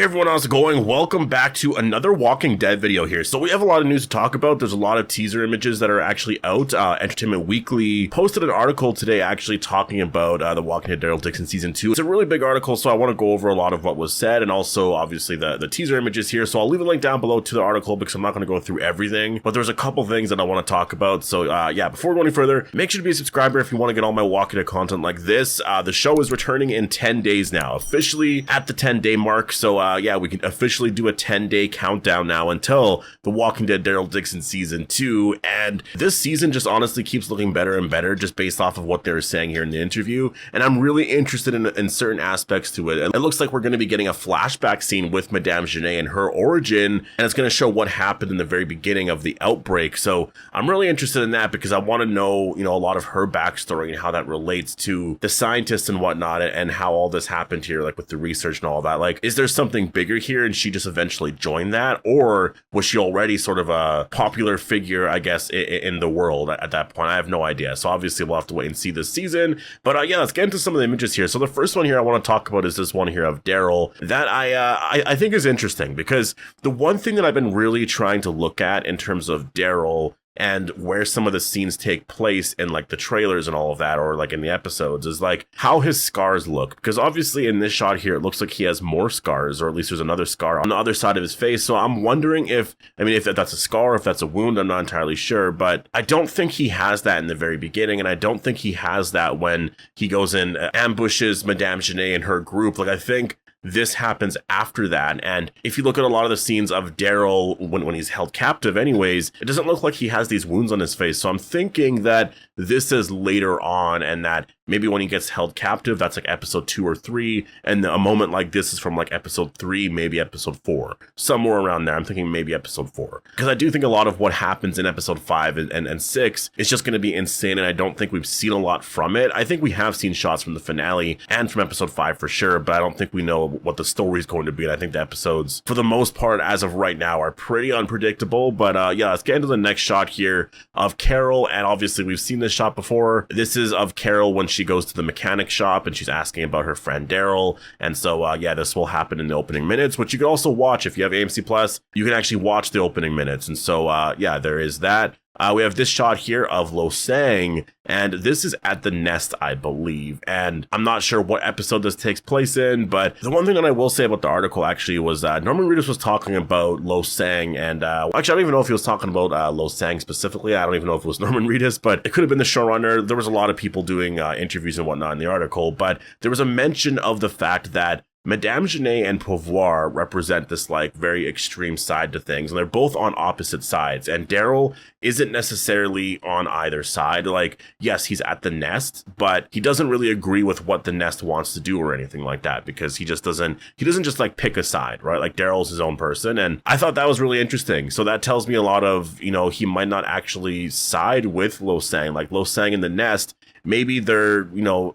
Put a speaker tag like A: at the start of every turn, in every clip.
A: Hey everyone, how's it going? Welcome back to another Walking Dead video here. So we have a lot of news to talk about. There's a lot of teaser images that are actually out. Entertainment Weekly posted an article today actually talking about the Walking Dead Daryl Dixon Season 2. It's a really big article, so I want to go over a lot of what was said and also obviously the teaser images here. So I'll leave a link down below to the article because I'm not going to go through everything, but there's a couple things that I want to talk about. So yeah, before we go any further, make sure to be a subscriber if you want to get all my Walking Dead content like this. The show is returning in 10 days now, officially at the 10-day mark. So yeah, we can officially do a 10-day countdown now until the Walking Dead Daryl Dixon Season 2, and this season just honestly keeps looking better and better just based off of what they were saying here in the interview, and I'm really interested in certain aspects to it. And it looks like we're going to be getting a flashback scene with Madame Genet and her origin, and it's going to show what happened in the very beginning of the outbreak. So I'm really interested in that because I want to know, a lot of her backstory and how that relates to the scientists and whatnot, and how all this happened here, like with the research and all that. Like, is there something bigger here and she just eventually joined that, or was she already sort of a popular figure, I guess, in the world at that point? I have no idea. So obviously we'll have to wait and see this season. But yeah, let's get into some of the images here. So the first one here I want to talk about is this one here of Daryl that I think is interesting, because the one thing that I've been really trying to look at in terms of Daryl and where some of the scenes take place in like the trailers and all of that, or like in the episodes, is like how his scars look. Because obviously in this shot here, it looks like he has more scars, or at least there's another scar on the other side of his face. So I'm wondering if that's a scar, if that's a wound, I'm not entirely sure. But I don't think he has that in the very beginning. And I don't think he has that when he goes in, ambushes Madame Genet and her group. Like, I think this happens after that. And if you look at a lot of the scenes of Daryl when he's held captive anyways, it doesn't look like he has these wounds on his face. So I'm thinking that this is later on, and that maybe when he gets held captive, that's like episode 2 or 3. And a moment like this is from like episode 3, maybe episode 4, somewhere around there. I'm thinking maybe episode 4. Because I do think a lot of what happens in episode 5 and 6 is just going to be insane. And I don't think we've seen a lot from it. I think we have seen shots from the finale and from episode 5 for sure, but I don't think we know what the story is going to be. And I think the episodes, for the most part, as of right now, are pretty unpredictable. But yeah, let's get into the next shot here of Carol. And obviously we've seen this shot before. This is of Carol when she goes to the mechanic shop and she's asking about her friend Daryl. And so yeah, this will happen in the opening minutes, which you can also watch if you have AMC Plus. You can actually watch the opening minutes. And so yeah, there is that. We have this shot here of Losang, and this is at the Nest, I believe. And I'm not sure what episode this takes place in, but the one thing that I will say about the article actually was Norman Reedus was talking about Losang, and actually, I don't even know if he was talking about Losang specifically. I don't even know if it was Norman Reedus, but it could have been the showrunner. There was a lot of people doing interviews and whatnot in the article, but there was a mention of the fact that Madame Genet and Pouvoir represent this like very extreme side to things, and they're both on opposite sides, and Daryl isn't necessarily on either side. Like, yes, he's at the Nest, but he doesn't really agree with what the Nest wants to do or anything like that, because he doesn't just like pick a side, right? Like, Daryl's his own person, and I thought that was really interesting. So that tells me a lot of, he might not actually side with Losang. Like, Losang and the Nest, maybe they're,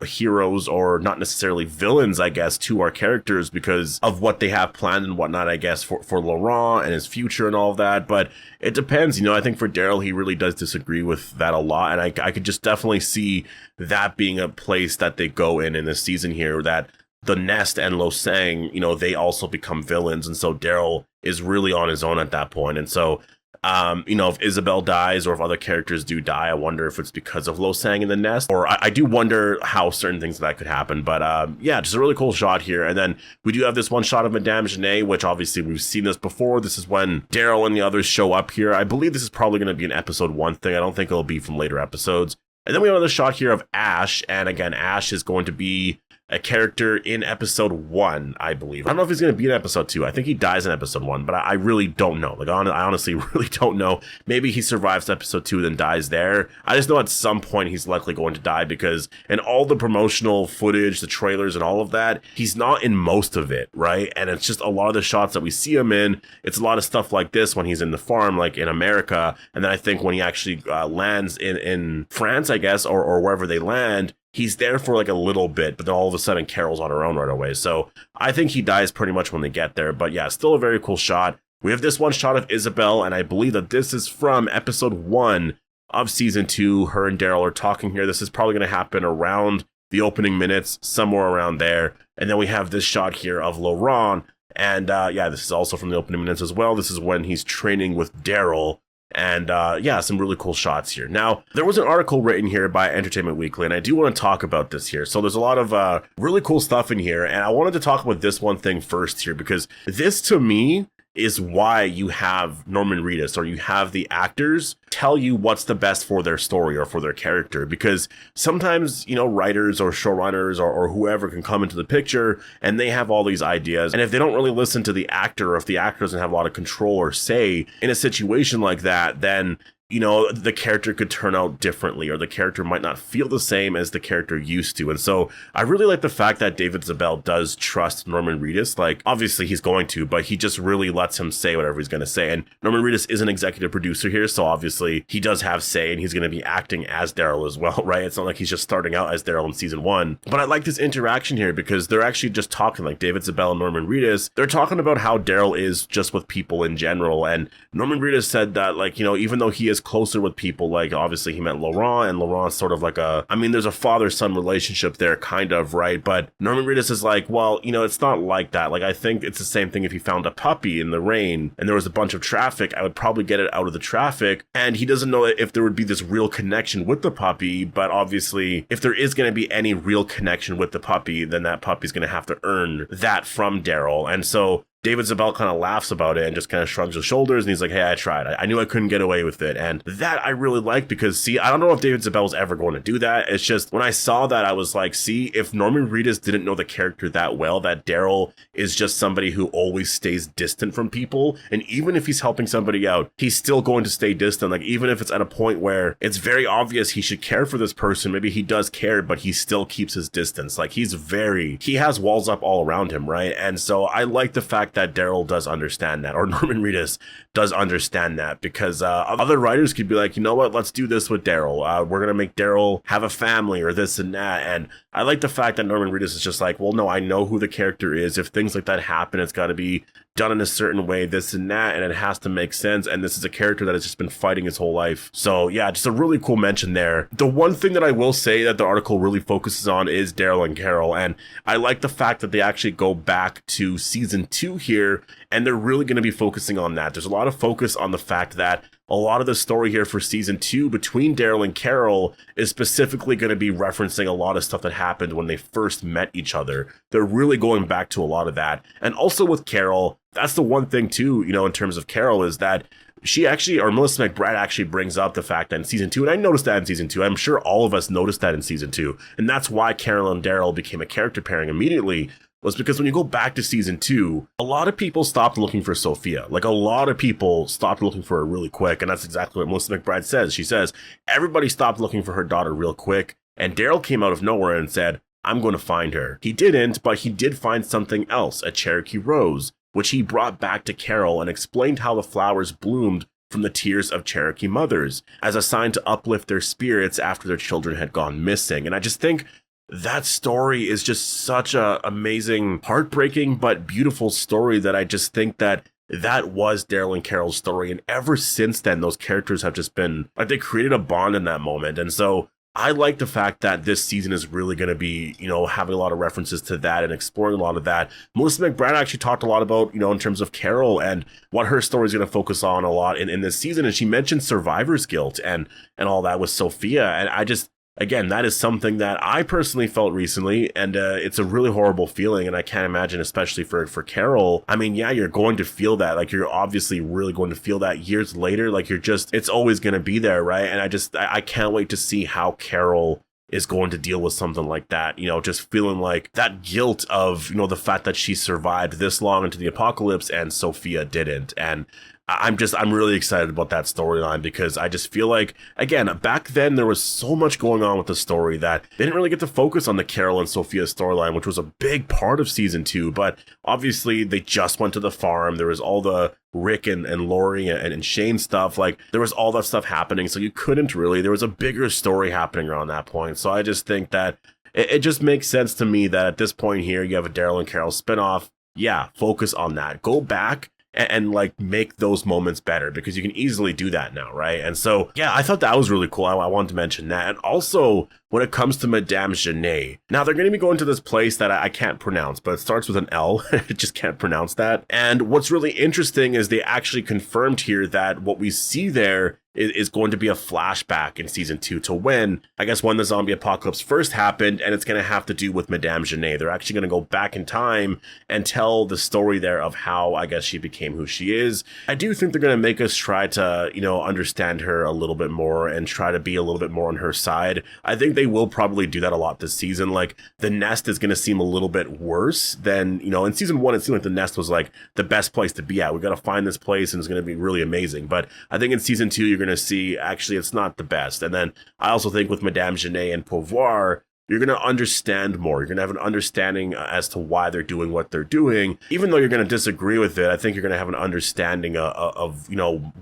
A: heroes or not necessarily villains, I guess, to our characters because of what they have planned and whatnot, I guess, for Laurent and his future and all of that. But it depends. I think for Daryl, he really does disagree with that a lot. And I could just definitely see that being a place that they go in this season here, that the Nest and Losang, they also become villains. And so Daryl is really on his own at that point. And so if Isabel dies or if other characters do die, I wonder if it's because of Losang in the Nest, or I do wonder how certain things that could happen. But yeah, just a really cool shot here. And then we do have this one shot of Madame Genet, which obviously we've seen this before. This is when Daryl and the others show up here. I believe this is probably going to be an episode 1 thing. I don't think it'll be from later episodes. And then we have another shot here of Ash. And again, Ash is going to be a character in episode 1, I believe. I don't know if he's going to be in episode 2. I think he dies in episode 1, but I really don't know. Like, I honestly really don't know. Maybe he survives episode 2 and then dies there. I just know at some point he's likely going to die, because in all the promotional footage, the trailers and all of that, he's not in most of it, right? And it's just a lot of the shots that we see him in, it's a lot of stuff like this when he's in the farm, like in America. And then I think when he actually lands in France, I guess, or wherever they land, he's there for like a little bit, but then all of a sudden Carol's on her own right away. So I think he dies pretty much when they get there. But yeah, still a very cool shot. We have this one shot of Isabel, and I believe that this is from episode 1 of season 2. Her and Daryl are talking here. This is probably going to happen around the opening minutes, somewhere around there. And then we have this shot here of Laurent, And yeah, this is also from the opening minutes as well. This is when he's training with Daryl. And yeah, some really cool shots here. Now, there was an article written here by Entertainment Weekly, and I do want to talk about this here. So there's a lot of really cool stuff in here, and I wanted to talk about this one thing first here, because this, to me, is why you have Norman Reedus, or you have the actors tell you what's the best for their story or for their character. Because sometimes, you know, writers or showrunners or whoever can come into the picture and they have all these ideas. And if they don't really listen to the actor, or if the actor doesn't have a lot of control or say in a situation like that, then you know, the character could turn out differently, or the character might not feel the same as the character used to. And so I really like the fact that David Zabel does trust Norman Reedus. Like, obviously he's going to, but he just really lets him say whatever he's going to say. And Norman Reedus is an executive producer here, so obviously he does have say, and he's going to be acting as Daryl as well, right? It's not like he's just starting out as Daryl in season 1. But I like this interaction here, because they're actually just talking, like David Zabel and Norman Reedus, they're talking about how Daryl is just with people in general. And Norman Reedus said that, like, you know, even though he is closer with people, like obviously he met Laurent, and Laurent's sort of like there's a father-son relationship there, kind of, right? But Norman Reedus is like, well, you know, it's not like that. Like, I think it's the same thing if you found a puppy in the rain and there was a bunch of traffic, I would probably get it out of the traffic. And he doesn't know if there would be this real connection with the puppy, but obviously if there is going to be any real connection with the puppy, then that puppy's going to have to earn that from Daryl. And so David Zabel kind of laughs about it and just kind of shrugs his shoulders, and he's like, hey, I tried. I knew I couldn't get away with it. And that I really like, because, see, I don't know if David Zabel was ever going to do that. It's just, when I saw that, I was like, see, if Norman Reedus didn't know the character that well, that Daryl is just somebody who always stays distant from people, and even if he's helping somebody out, he's still going to stay distant. Like, even if it's at a point where it's very obvious he should care for this person, maybe he does care, but he still keeps his distance. Like, he has walls up all around him, right? And so I like the fact that Daryl does understand that, or Norman Reedus does understand that, because other writers could be like, you know what, let's do this with Daryl. We're going to make Daryl have a family, or this and that. And I like the fact that Norman Reedus is just like, well, no, I know who the character is. If things like that happen, it's got to be done in a certain way, this and that, and it has to make sense. And this is a character that has just been fighting his whole life. So yeah, just a really cool mention there. The one thing that I will say that the article really focuses on is Daryl and Carol. And I like the fact that they actually go back to season 2 here, and they're really going to be focusing on that. There's a lot of focus on the fact that a lot of the story here for season 2 between Daryl and Carol is specifically going to be referencing a lot of stuff that happened when they first met each other. They're really going back to a lot of that. And also with Carol, that's the one thing too, you know, in terms of Carol, is that she actually, or Melissa McBride actually brings up the fact that in season 2, and I noticed that in season 2, I'm sure all of us noticed that in season 2, and that's why Carol and Daryl became a character pairing immediately, was because when you go back to season 2, a lot of people stopped looking for Sophia. Like, a lot of people stopped looking for her really quick, and that's exactly what Melissa McBride says. She says, everybody stopped looking for her daughter real quick, and Daryl came out of nowhere and said, I'm going to find her. He didn't, but he did find something else, a Cherokee rose, which he brought back to Carol and explained how the flowers bloomed from the tears of Cherokee mothers as a sign to uplift their spirits after their children had gone missing. And I just think that story is just such a amazing, heartbreaking, but beautiful story that I just think that was Daryl and Carol's story. And ever since then, those characters have just been, like, they created a bond in that moment. And so I like the fact that this season is really going to be, you know, having a lot of references to that and exploring a lot of that. Melissa McBride actually talked a lot about, you know, in terms of Carol and what her story is going to focus on a lot in this season. And she mentioned survivor's guilt and all that with Sophia. And I just, again, that is something that I personally felt recently, and it's a really horrible feeling, and I can't imagine, especially for Carol. I mean, yeah, you're going to feel that. Like, you're obviously really going to feel that years later. Like, it's always going to be there, right? And I can't wait to see how Carol is going to deal with something like that, you know, just feeling like that guilt of, you know, the fact that she survived this long into the apocalypse and Sophia didn't. And I'm really excited about that storyline, because I just feel like, again, back then there was so much going on with the story that they didn't really get to focus on the Carol and Sophia storyline, which was a big part of season 2. But obviously they just went to the farm. There was all the Rick and Lori and Shane stuff. Like, there was all that stuff happening. So you couldn't really, there was a bigger story happening around that point. So I just think that it just makes sense to me that at this point here, you have a Daryl and Carol spinoff. Yeah, focus on that. Go back and like make those moments better, because you can easily do that now, right? And so, yeah, I thought that was really cool. I wanted to mention that. And also, when it comes to Madame Genet. Now, they're going to be going to this place that I can't pronounce, but it starts with an L. I just can't pronounce that. And what's really interesting is they actually confirmed here that what we see there is going to be a flashback in season 2 to when the zombie apocalypse first happened, and it's going to have to do with Madame Genet. They're actually going to go back in time and tell the story there of how, she became who she is. I do think they're going to make us try to, understand her a little bit more and try to be a little bit more on her side. I think they will probably do that a lot this season. Like, the nest is going to seem a little bit worse than, in season 1, it seemed like the nest was like the best place to be at. We got to find this place and it's going to be really amazing. But I think in season 2, you're going to see actually it's not the best. And then I also think with Madame Genet and Pouvoir, you're going to understand more. You're going to have an understanding as to why they're doing what they're doing. Even though you're going to disagree with it, I think you're going to have an understanding of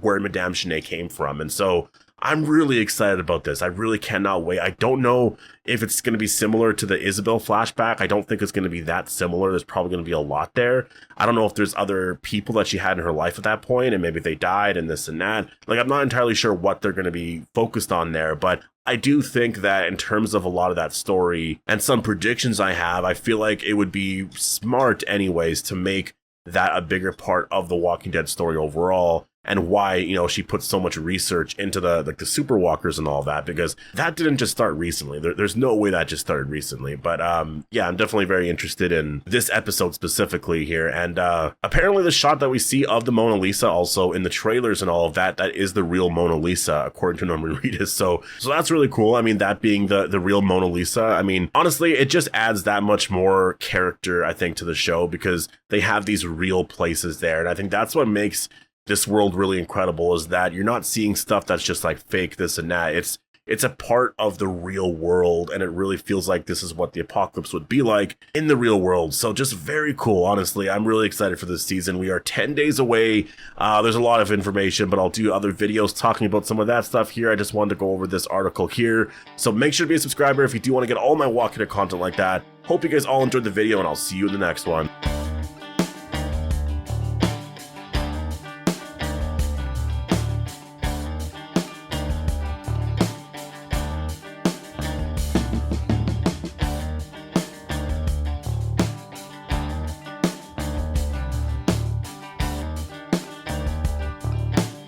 A: where Madame Genet came from. And so I'm really excited about this. I really cannot wait. I don't know if it's going to be similar to the Isabel flashback. I don't think it's going to be that similar. There's probably going to be a lot there. I don't know if there's other people that she had in her life at that point, and maybe they died and this and that. Like, I'm not entirely sure what they're going to be focused on there, but I do think that in terms of a lot of that story and some predictions I have, I feel like it would be smart anyways to make that a bigger part of the Walking Dead story overall, and why, she put so much research into the super walkers and all that, because that didn't just start recently. There's no way that just started recently. But yeah, I'm definitely very interested in this episode specifically here. And apparently the shot that we see of the Mona Lisa also in the trailers and all of that, that is the real Mona Lisa, according to Norman Reedus. So that's really cool. I mean, that being the real Mona Lisa, I mean, honestly, it just adds that much more character, I think, to the show, because they have these real places there. And I think that's what makes this world really incredible, is that you're not seeing stuff that's just like fake this and that. It's a part of the real world, and it really feels like this is what the apocalypse would be like in the real world. So just very cool. Honestly, I'm really excited for this season. We are 10 days away. There's a lot of information, but I'll do other videos talking about some of that stuff here. I just wanted to go over this article here. So make sure to be a subscriber if you do want to get all my Walking Dead content like that. Hope you guys all enjoyed the video, and I'll see you in the next one.